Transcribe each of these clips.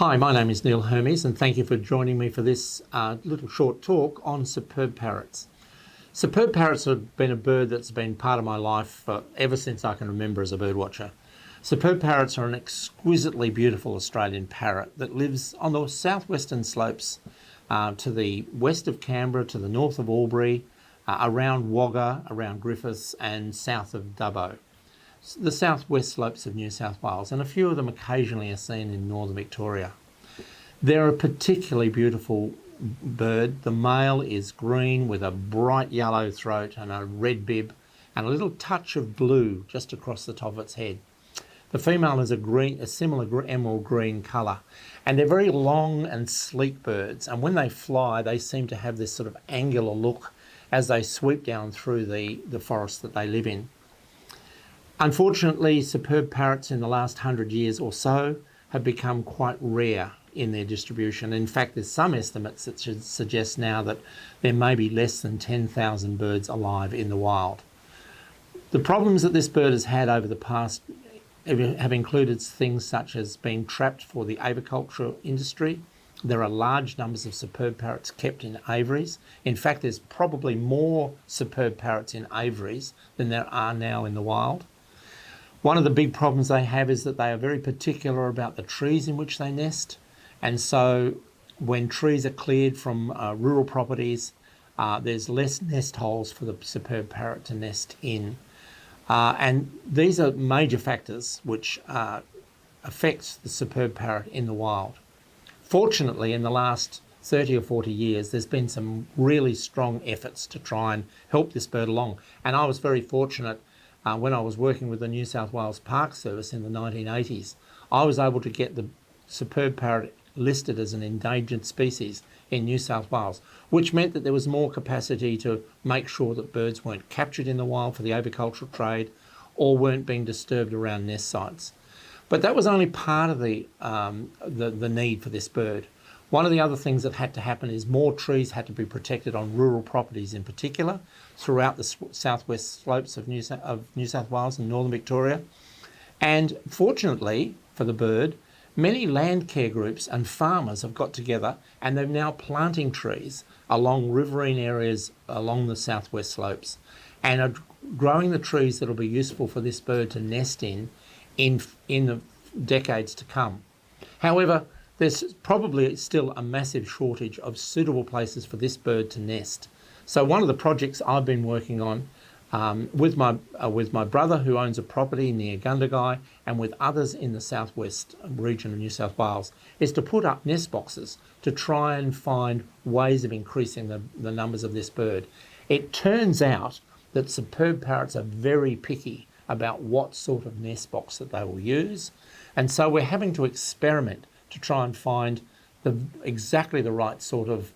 Hi, my name is Neil Hermes and thank you for joining me for this little short talk on superb parrots. Superb parrots have been a bird that's been part of my life ever since I can remember as a birdwatcher. Superb parrots are an exquisitely beautiful Australian parrot that lives on the southwestern slopes to the west of Canberra, to the north of Albury, around Wagga, around Griffiths and south of Dubbo. The southwest slopes of New South Wales, and a few of them occasionally are seen in northern Victoria. They're a particularly beautiful bird. The male is green with a bright yellow throat and a red bib and a little touch of blue just across the top of its head. The female is a similar emerald green colour, and they're very long and sleek birds, and when they fly they seem to have this sort of angular look as they sweep down through the forest that they live in. Unfortunately, superb parrots in the last 100 years or so have become quite rare in their distribution. In fact, there's some estimates that should suggest now that there may be less than 10,000 birds alive in the wild. The problems that this bird has had over the past have included things such as being trapped for the avicultural industry. There are large numbers of superb parrots kept in aviaries. In fact, there's probably more superb parrots in aviaries than there are now in the wild. One of the big problems they have is that they are very particular about the trees in which they nest. And so when trees are cleared from rural properties, there's less nest holes for the superb parrot to nest in. And these are major factors which affect the superb parrot in the wild. Fortunately, in the last 30 or 40 years, there's been some really strong efforts to try and help this bird along. And I was very fortunate when I was working with the New South Wales Park Service in the 1980s. I was able to get the superb parrot listed as an endangered species in New South Wales, which meant that there was more capacity to make sure that birds weren't captured in the wild for the avicultural trade or weren't being disturbed around nest sites. But that was only part of the need for this bird. One of the other things that had to happen is more trees had to be protected on rural properties in particular throughout the southwest slopes of New South Wales and northern Victoria. And fortunately for the bird, many land care groups and farmers have got together and they're now planting trees along riverine areas along the southwest slopes and are growing the trees that will be useful for this bird to nest in the decades to come. However, there's probably still a massive shortage of suitable places for this bird to nest. So one of the projects I've been working on with my brother, who owns a property near Gundagai, and with others in the southwest region of New South Wales, is to put up nest boxes to try and find ways of increasing the numbers of this bird. It turns out that superb parrots are very picky about what sort of nest box that they will use, and so we're having to experiment to try and find exactly the right sort of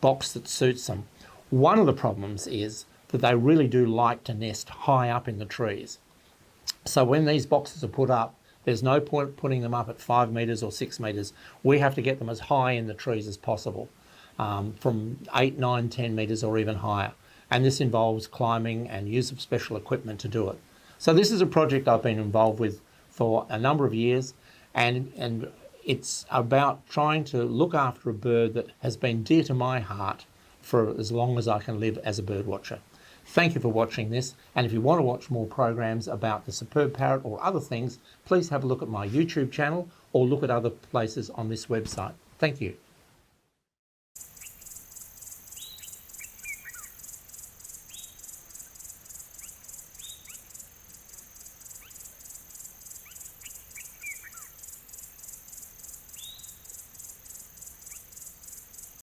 box that suits them. One of the problems is that they really do like to nest high up in the trees. So when these boxes are put up, there's no point putting them up at 5 metres or 6 metres. We have to get them as high in the trees as possible, from 8, 9, 10 metres or even higher. And this involves climbing and use of special equipment to do it. So this is a project I've been involved with for a number of years, and it's about trying to look after a bird that has been dear to my heart for as long as I can live as a bird watcher. Thank you for watching this, and if you want to watch more programs about the superb parrot or other things, please have a look at my YouTube channel or look at other places on this website. Thank you.